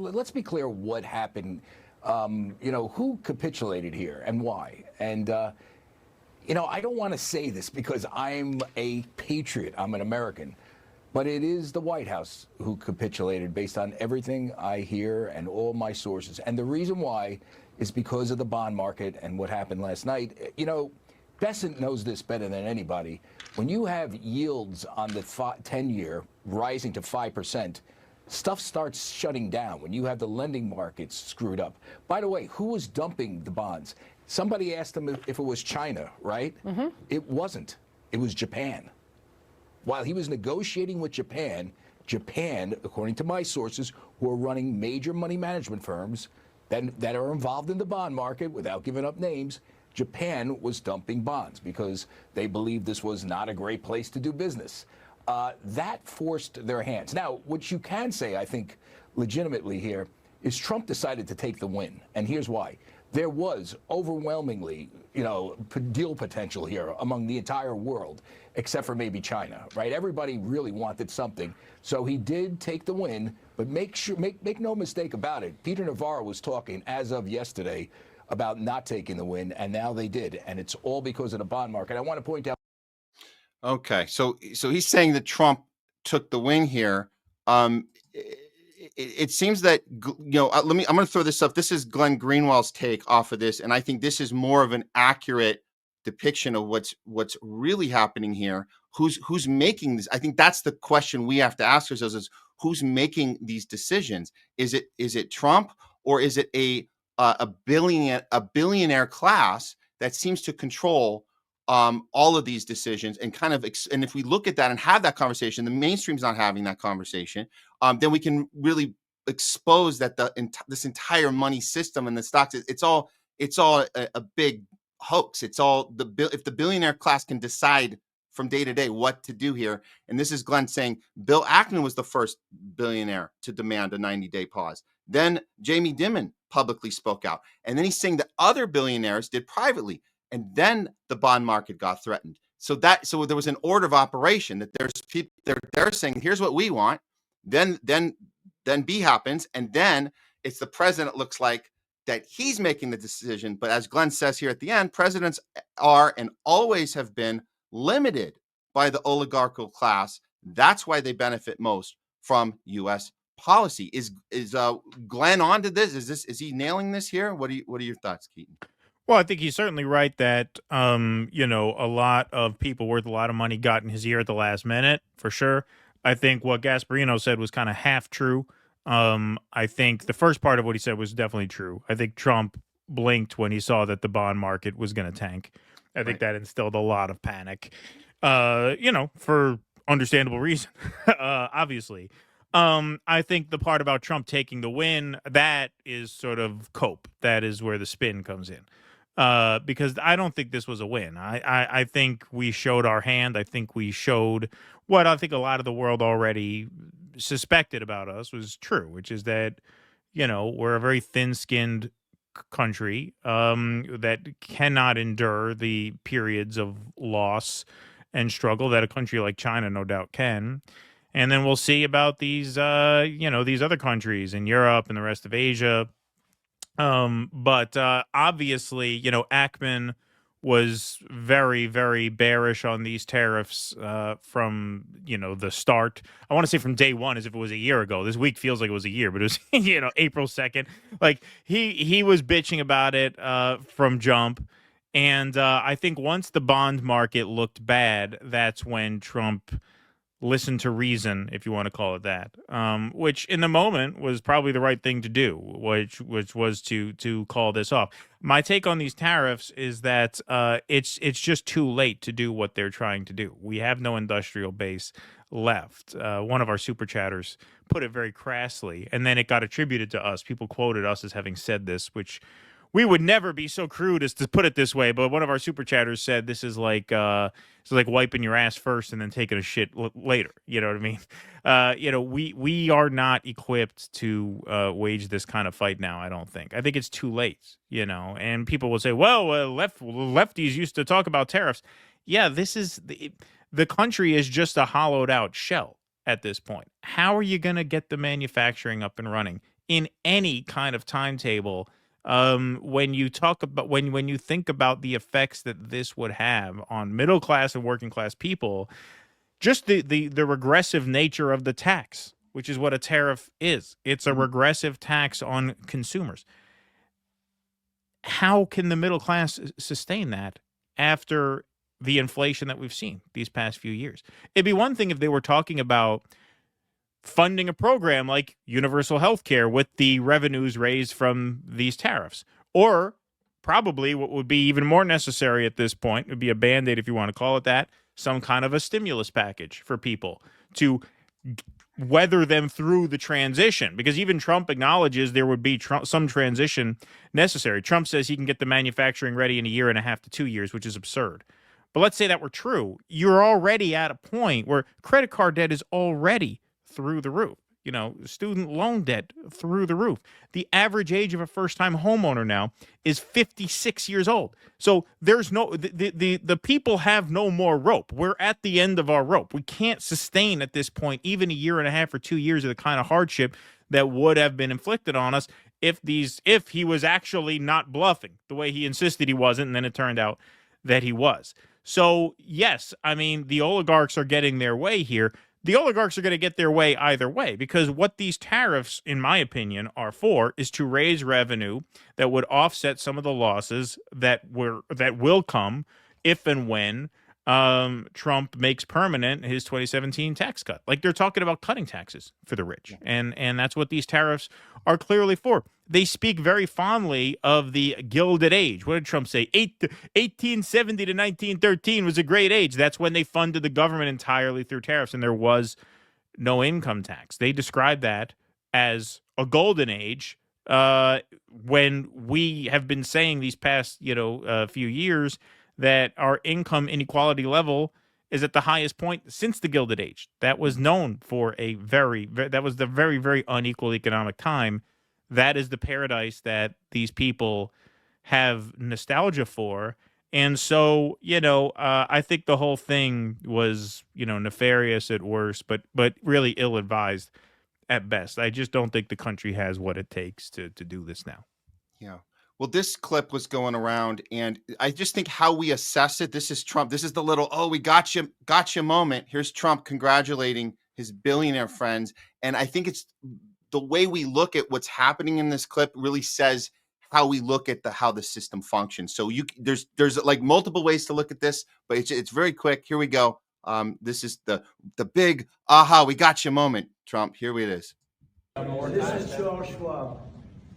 Let's be clear what happened. Who capitulated here and why? And, I don't want to say this because I'm a patriot. I'm an American. But it is the White House who capitulated based on everything I hear and all my sources. And the reason why is because of the bond market and what happened last night. Bessent knows this better than anybody. When you have yields on the 10-year rising to 5%, stuff starts shutting down when you have the lending markets screwed up. By the way, who was dumping the bonds? Somebody asked them if it was China, right? Mm-hmm. It wasn't. It was Japan. While he was negotiating with Japan, according to my sources, who are running major money management firms that are involved in the bond market without giving up names, Japan was dumping bonds because they believed this was not a great place to do business. That forced their hands. Now, what you can say, I think, legitimately here, is Trump decided to take the win. And here's why. There was overwhelmingly, deal potential here among the entire world, except for maybe China, right? Everybody really wanted something. So he did take the win, but make no mistake about it. Peter Navarro was talking as of yesterday about not taking the win, and now they did. And it's all because of the bond market. I want to point out. Okay, so he's saying that Trump took the win here. It seems that I'm going to throw this up. This is Glenn Greenwald's take off of this, and I think this is more of an accurate depiction of what's really happening here. Who's making this? I think that's the question we have to ask ourselves: is who's making these decisions? Is it Trump, or is it a billionaire class that seems to control all of these decisions and and if we look at that and have that conversation, the mainstream's not having that conversation, then we can really expose that this entire money system and the stocks, it's all a big hoax. It's all if the billionaire class can decide from day to day what to do here. And this is Glenn saying Bill Ackman was the first billionaire to demand a 90-day pause. Then Jamie Dimon publicly spoke out. And then he's saying that other billionaires did privately. And then the bond market got threatened. So there was an order of operation that there's people they're saying, here's what we want. Then B happens, and then it's the president looks like that he's making the decision. But as Glenn says here at the end, presidents are and always have been limited by the oligarchical class. That's why they benefit most from U.S. policy. Is Glenn onto this? Is he nailing this here? What are your thoughts, Keaton? Well, I think he's certainly right that, a lot of people worth a lot of money got in his ear at the last minute, for sure. I think what Gasparino said was kind of half true. I think the first part of what he said was definitely true. I think Trump blinked when he saw that the bond market was going to tank. I think that instilled a lot of panic, for understandable reason, obviously. I think the part about Trump taking the win, that is sort of cope. That is where the spin comes in. Because I don't think this was a win. I think we showed our hand. I think we showed what I think a lot of the world already suspected about us was true, which is that, we're a very thin-skinned country that cannot endure the periods of loss and struggle that a country like China no doubt can. And then we'll see about these, these other countries in Europe and the rest of Asia. But obviously, Ackman was very, very bearish on these tariffs from, the start. I want to say from day one, as if it was a year ago. This week feels like it was a year, but it was, April 2nd. Like he was bitching about it from jump. And I think once the bond market looked bad, that's when Trump listen to reason, if you want to call it that, which in the moment was probably the right thing to do, which was to call this off. My take on these tariffs is that it's just too late to do what they're trying to do. We have no industrial base left. One of our super chatters put it very crassly, and then it got attributed to us. People quoted us as having said this, which we would never be so crude as to put it this way, but one of our super chatters said this is like wiping your ass first and then taking a shit later. You know what I mean? We are not equipped to wage this kind of fight now. I don't think. I think it's too late. And people will say, "Well, lefties used to talk about tariffs." Yeah, this is the country is just a hollowed out shell at this point. How are you going to get the manufacturing up and running in any kind of timetable. When you talk about when you think about the effects that this would have on middle class and working class people, just the regressive nature of the tax, which is what a tariff is. It's a regressive tax on consumers. How can the middle class sustain that after the inflation that we've seen these past few years? It'd be one thing if they were talking about funding a program like universal health care with the revenues raised from these tariffs. Or probably what would be even more necessary at this point would be a Band-Aid, if you want to call it that, some kind of a stimulus package for people to weather them through the transition. Because even Trump acknowledges there would be some transition necessary. Trump says he can get the manufacturing ready in 1.5 to 2 years, which is absurd. But let's say that were true. You're already at a point where credit card debt is already through the roof. Student loan debt through the roof. The average age of a first-time homeowner now is 56 years old. So there's the people have no more rope. We're at the end of our rope. We can't sustain at this point even 1.5 or 2 years of the kind of hardship that would have been inflicted on us if he was actually not bluffing the way he insisted he wasn't, and then it turned out that he was. So yes, I mean, the oligarchs are getting their way here. The oligarchs are going to get their way either way, because what these tariffs, in my opinion, are for is to raise revenue that would offset some of the losses that will come if and when Trump makes permanent his 2017 tax cut. Like, they're talking about cutting taxes for the rich, and that's what these tariffs are clearly for. They speak very fondly of the Gilded Age. What did Trump say? 1870 to 1913 was a great age. That's when they funded the government entirely through tariffs, and there was no income tax. They described that as a golden age, when we have been saying these past few years that our income inequality level is at the highest point since the Gilded Age. That was known for that was the very, very unequal economic time. That is the paradise that these people have nostalgia for. And so, I think the whole thing was, nefarious at worst, but really ill-advised at best. I just don't think the country has what it takes to do this now. Yeah. Well, this clip was going around, and I just think how we assess it. This is Trump. This is the little, we got you moment. Here's Trump congratulating his billionaire friends. And I think it's the way we look at what's happening in this clip really says how we look at how the system functions. So there's like multiple ways to look at this, but it's very quick. Here we go. This is the big aha, we got you moment, Trump. Here it is. This is Charles Schwab.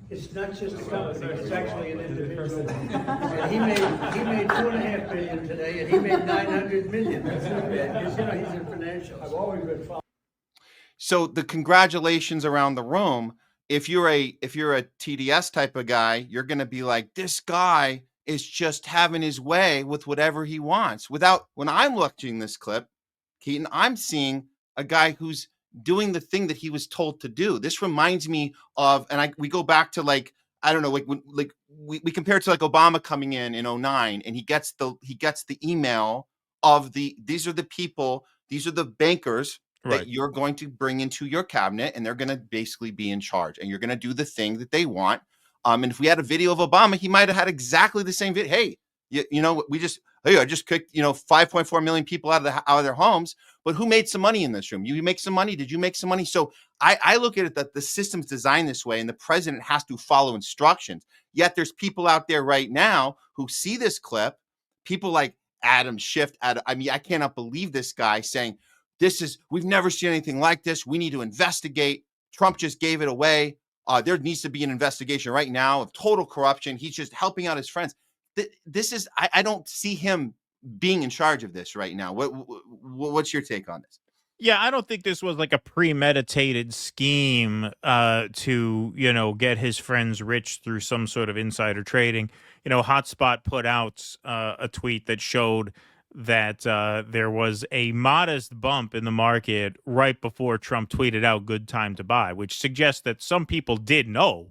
It's not just a company, it's actually an individual. And he made $2.5 billion today, and he made $900 million. That's not bad. He's in financials. I've always been following. So the congratulations around the room. If you're a TDS type of guy, you're going to be like, this guy is just having his way with whatever he wants. When I'm watching this clip, Keaton, I'm seeing a guy who's doing the thing that he was told to do. This reminds me of, and we go back to we compare it to like Obama coming in 2009, and he gets the email of these are the people, these are the bankers that you're going to bring into your cabinet, and they're going to basically be in charge, and you're going to do the thing that they want. And if we had a video of Obama, he might have had exactly the same video. Hey, I just kicked 5.4 million people out of their homes, but who made some money in this room? You make some money. Did you make some money? So I look at it that the system's designed this way, and the president has to follow instructions. Yet there's people out there right now who see this clip, people like Adam Schiff. I cannot believe this guy saying, we've never seen anything like this. We need to investigate. Trump just gave it away. There needs to be an investigation right now of total corruption. He's just helping out his friends. I don't see him being in charge of this right now. What's your take on this? Yeah, I don't think this was like a premeditated scheme to, get his friends rich through some sort of insider trading. Hotspot put out a tweet that showed that there was a modest bump in the market right before Trump tweeted out "good time to buy," which suggests that some people did know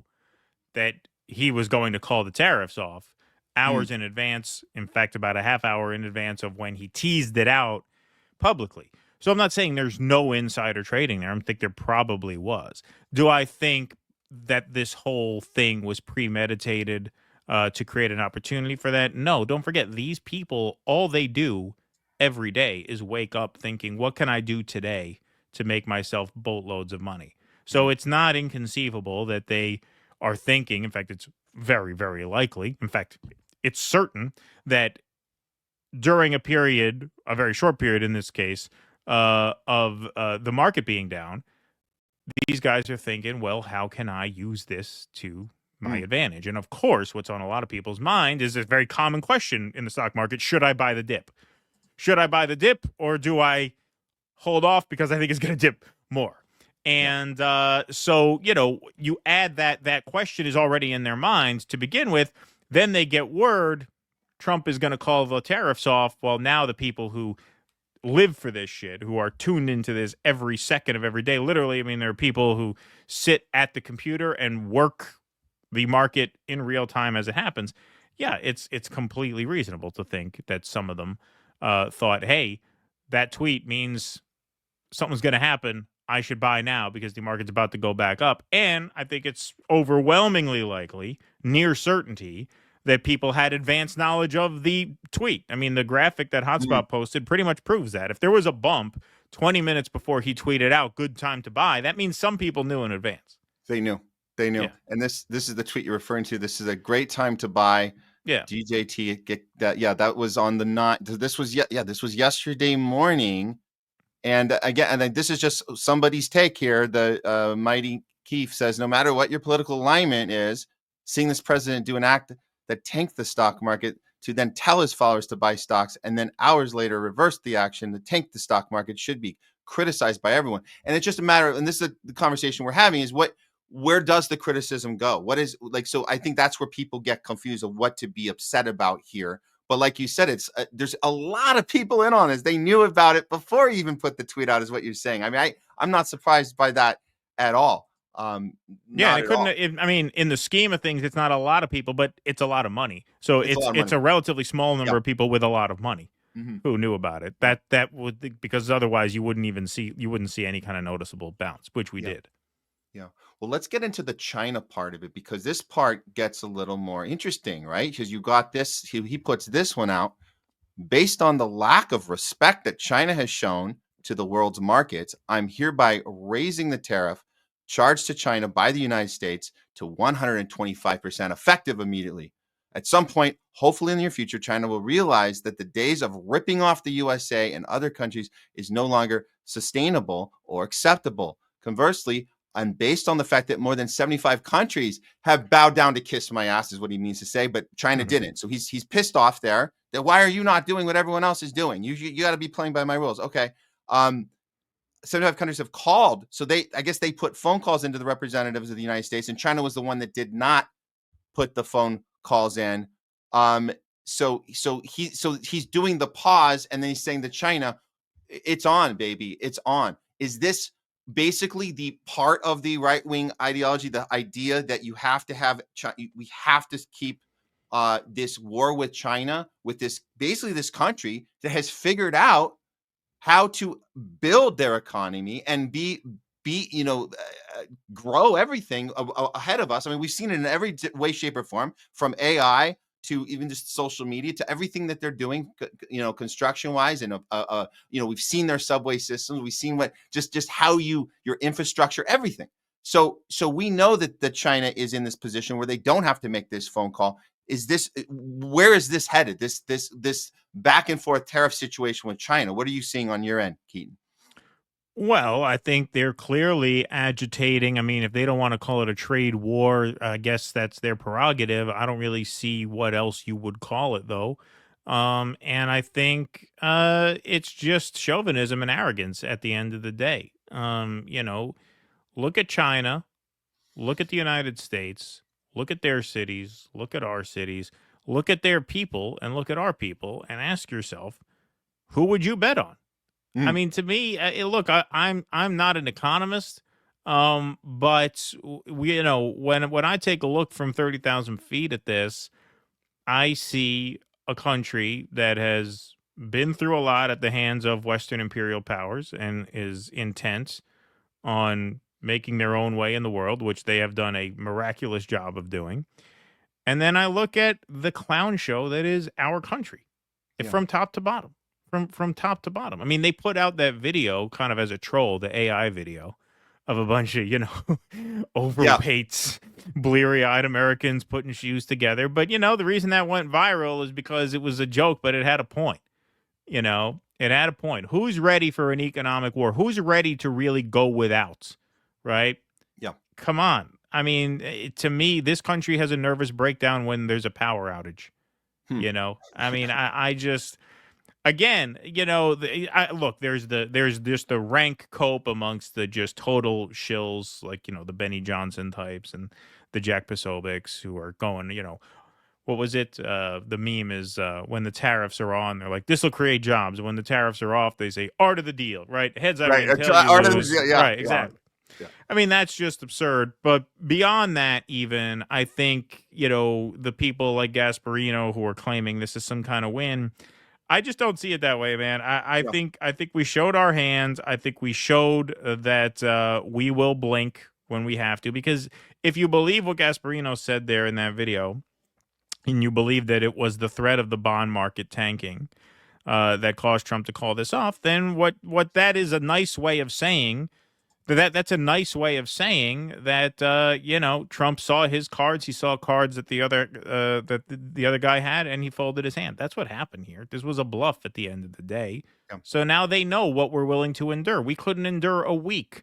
that he was going to call the tariffs off hours in advance. In fact, about a half hour in advance of when he teased it out publicly. So I'm not saying there's no insider trading there. I think there probably was. Do I think that this whole thing was premeditated to create an opportunity for that. No, don't forget, these people, all they do every day is wake up thinking, what can I do today to make myself boatloads of money? So it's not inconceivable that they are thinking, in fact, it's very, very likely, in fact, it's certain that during a period, a very short period in this case, of the market being down, these guys are thinking, well, how can I use this to my advantage? And of course, what's on a lot of people's mind is a very common question in the stock market: should I buy the dip? Should I buy the dip, or do I hold off because I think it's going to dip more? And so, you add that question is already in their minds to begin with. Then they get word Trump is going to call the tariffs off. Well, now the people who live for this shit, who are tuned into this every second of every day, literally, I mean, there are people who sit at the computer and work the market in real time as it happens. Yeah, it's completely reasonable to think that some of them thought, hey, that tweet means something's going to happen. I should buy now because the market's about to go back up. And I think it's overwhelmingly likely, near certainty, that people had advanced knowledge of the tweet. I mean, the graphic that Hotspot posted pretty much proves that. If there was a bump 20 minutes before he tweeted out, good time to buy, that means some people knew in advance. They knew. Yeah. And this is the tweet you're referring to. This is a great time to buy. Yeah. DJT, get that. Yeah, that was on the night. This was yesterday morning. And again, and this is just somebody's take here. The mighty Keefe says, no matter what your political alignment is, seeing this president do an act that tanked the stock market to then tell his followers to buy stocks and then hours later reverse the action that tanked the stock market should be criticized by everyone. And it's just a matter of, and this is the conversation we're having, is where does the criticism go? What is like, so I think that's where people get confused of what to be upset about here. But like you said, it's there's a lot of people in on this. They knew about it before he even put the tweet out, is what you're saying. I mean, I'm not surprised by that at all. Yeah, it couldn't. I mean, in the scheme of things, it's not a lot of people, but it's a lot of money. So it's a relatively small number of people with a lot of money who knew about it. That would, because otherwise you wouldn't see any kind of noticeable bounce, which we did. Yeah. Well, let's get into the China part of it, because this part gets a little more interesting, right? Because you got this, he puts this one out. Based on the lack of respect that China has shown to the world's markets, I'm hereby raising the tariff charged to China by the United States to 125%, effective immediately. At some point, hopefully in the near future, China will realize that the days of ripping off the USA and other countries is no longer sustainable or acceptable. Conversely, and based on the fact that more than 75 countries have bowed down to kiss my ass, is what he means to say, but China didn't. So he's pissed off there that why are you not doing what everyone else is doing? You got to be playing by my rules. Okay. 75 countries have called. So I guess they put phone calls into the representatives of the United States, and China was the one that did not put the phone calls in. So he's doing the pause, and then he's saying to China, it's on, baby, it's on. Is this basically the part of the right-wing ideology, the idea that you have to have, we have to keep this war with China, with this, basically this country that has figured out how to build their economy and grow everything ahead of us. I mean, we've seen it in every way, shape, or form, from AI to even just social media to everything that they're doing, construction wise. And, we've seen their subway systems. We've seen just how your infrastructure, everything. So we know that China is in this position where they don't have to make this phone call. Where is this headed? This back and forth tariff situation with China. What are you seeing on your end, Keaton? Well, I think they're clearly agitating. I mean, if they don't want to call it a trade war, I guess that's their prerogative. I don't really see what else you would call it, though. And I think it's just chauvinism and arrogance at the end of the day. Look at China, look at the United States, look at their cities, look at our cities, look at their people, and look at our people, and ask yourself, who would you bet on? I mean, to me, look, I'm not an economist, but when I take a look from 30,000 feet at this, I see a country that has been through a lot at the hands of Western imperial powers and is intent on making their own way in the world, which they have done a miraculous job of doing. And then I look at the clown show that is our country, from top to bottom, from top to bottom. I mean, they put out that video kind of as a troll, the AI video of a bunch of, overweight, bleary-eyed Americans putting shoes together. But, the reason that went viral is because it was a joke, but it had a point. It had a point. Who's ready for an economic war? Who's ready to really go without, right? Yeah. Come on. I mean, to me, this country has a nervous breakdown when there's a power outage. I mean, I just, again, look, there's just the rank cope amongst the just total shills, like, the Benny Johnson types and the Jack Posobics who are going, what was it? The meme is when the tariffs are on, they're like, this will create jobs. When the tariffs are off, they say, art of the deal, right? Heads I Right. win, tails you lose. Right, exactly. Yeah. I mean, that's just absurd. But beyond that, even, I think, the people like Gasparino who are claiming this is some kind of win, I just don't see it that way, man. I think we showed our hands. I think we showed that we will blink when we have to. Because if you believe what Gasparino said there in that video, and you believe that it was the threat of the bond market tanking that caused Trump to call this off, then what that is a nice way of saying that's a nice way of saying that Trump saw his cards, he saw cards that the other guy had, and he folded his hand. That's what happened here. This was a bluff at the end of the day. Yeah. So now they know what we're willing to endure. We couldn't endure a week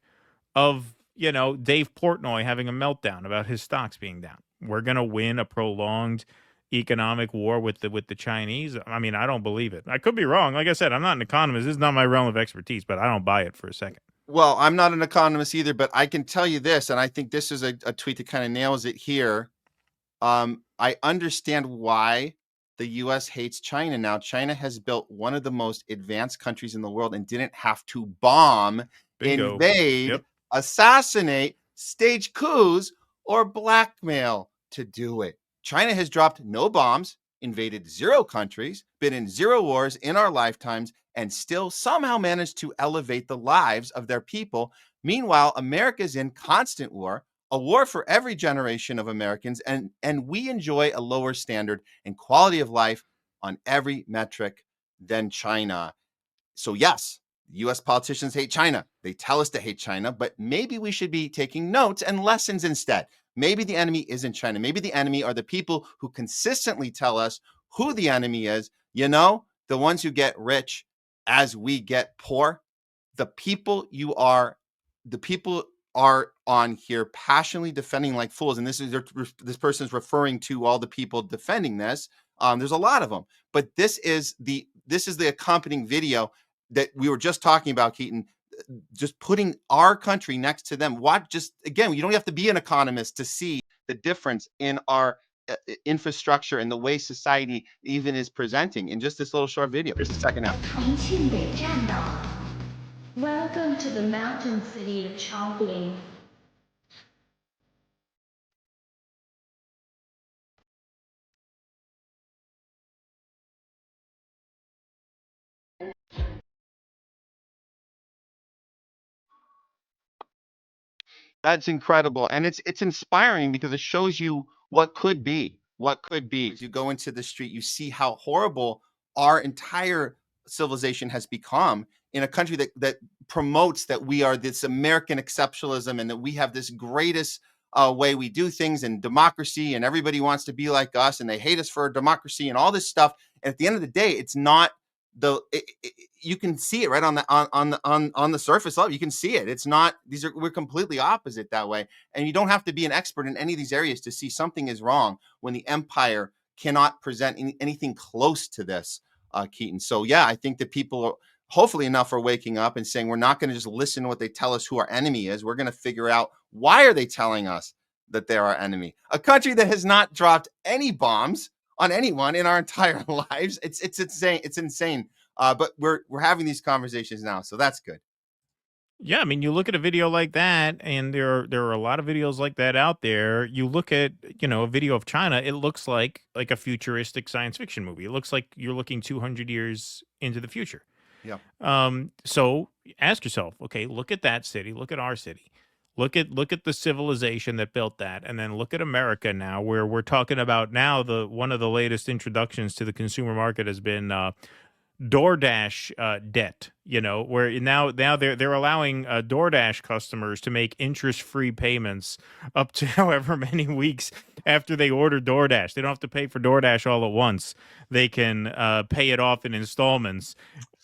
of Dave Portnoy having a meltdown about his stocks being down. We're gonna win a prolonged economic war with the Chinese. I mean, I don't believe it. I could be wrong. Like I said, I'm not an economist. This is not my realm of expertise, but I don't buy it for a second. Well, I'm not an economist either, but I can tell you this, and I think this is a tweet that kind of nails it here. I understand why the U.S. hates China now. China has built one of the most advanced countries in the world and didn't have to bomb, Bingo. invade, Yep. assassinate, stage coups, or blackmail to do it. China has dropped no bombs, invaded 0 countries, been in 0 wars in our lifetimes, and still somehow managed to elevate the lives of their people. Meanwhile, America's in constant war, a war for every generation of Americans, and we enjoy a lower standard and quality of life on every metric than China. So yes, U.S. politicians hate China. They tell us to hate China, but maybe we should be taking notes and lessons instead. Maybe the enemy isn't China. Maybe the enemy are the people who consistently tell us who the enemy is. The ones who get rich as we get poor. The people are on here passionately defending like fools. And this person is referring to all the people defending this. There's a lot of them, but this is the accompanying video that we were just talking about, Keaton, just putting our country next to them. Again, you don't have to be an economist to see the difference in our infrastructure and the way society even is presenting in just this little short video. Here's the second half. Welcome to the mountain city of Chongqing. That's incredible. And it's inspiring because it shows you what could be. As you go into the street, you see how horrible our entire civilization has become in a country that promotes that we are this American exceptionalism and that we have this greatest way we do things and democracy, and everybody wants to be like us and they hate us for our democracy and all this stuff. And at the end of the day, it's not you can see it right on the surface level. You can see it. It's not, we're completely opposite that way. And you don't have to be an expert in any of these areas to see something is wrong when the empire cannot present anything close to this, Keaton. So yeah, I think that people are, hopefully enough, are waking up and saying, we're not going to just listen to what they tell us who our enemy is. We're going to figure out, why are they telling us that they're our enemy? A country that has not dropped any bombs on anyone in our entire lives. It's insane. It's insane. But we're having these conversations now, so that's good. Yeah, I mean, you look at a video like that, and there are a lot of videos like that out there. You look at, a video of China, it looks like a futuristic science fiction movie. It looks like you're looking 200 years into the future. Yeah. So ask yourself, okay, look at that city, look at our city. Look at the civilization that built that, and then look at America now, where we're talking about now one of the latest introductions to the consumer market has been DoorDash debt. Where now they're allowing DoorDash customers to make interest-free payments up to however many weeks after they order DoorDash. They don't have to pay for DoorDash all at once. They can pay it off in installments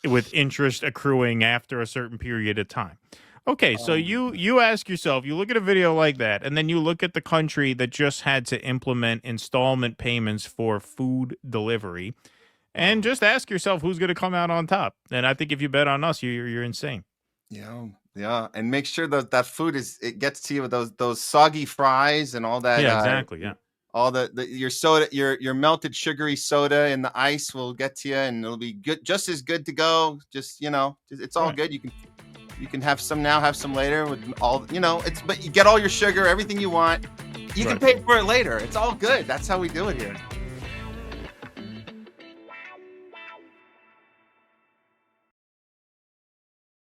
with interest accruing after a certain period of time. Okay, so you ask yourself, you look at a video like that, and then you look at the country that just had to implement installment payments for food delivery, and just ask yourself who's going to come out on top. And I think if you bet on us, you're insane. Yeah, and make sure that food it gets to you with those soggy fries and all that. Yeah, exactly. Yeah, all your soda, your melted sugary soda and the ice will get to you, and it'll be good, just as good to go. Just it's all good. You can have some now, have some later with all, but you get all your sugar, everything you want. You can pay for it later. It's all good. That's how we do it here.